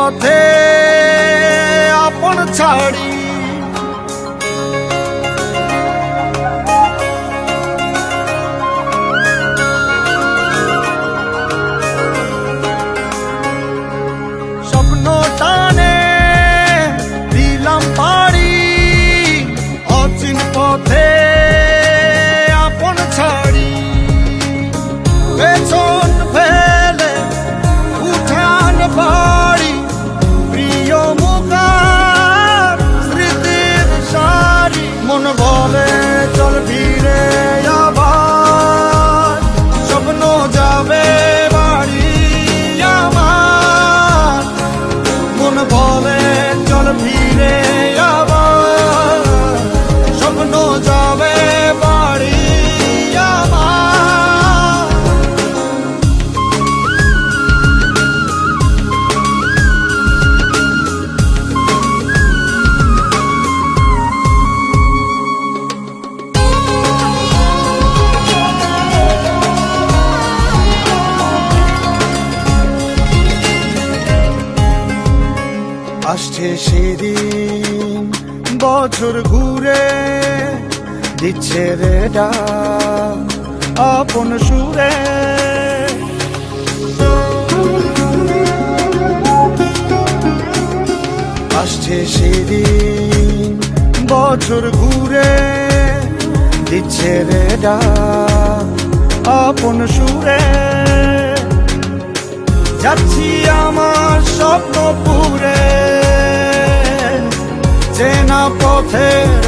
পথে আপন ছাড়ি, স্বপ্ন টানে দিলাম পাড়ি, অচিন পথে আপন ছাড়ি। পেছন ফেলে উঠান বাড়ি, প্রিয় মুখার স্মৃতির সারি। মন বলে চল ফিরে আবার, স্বপ্ন যাবে বাড়ি আমার। মন বলে চল ফিরে আবার, স্বপ্ন যাবে বাড়ি আমার। আসছে সেদিন বছর ঘুরে, দিচ্ছে রে ডাক আপন সুরে। আসছে সেদিন বছর ঘুরে, দিচ্ছে রে ডাক আপন সুরে। যাচ্ছি আমার স্বপ্ন পুরে, চেনা পথের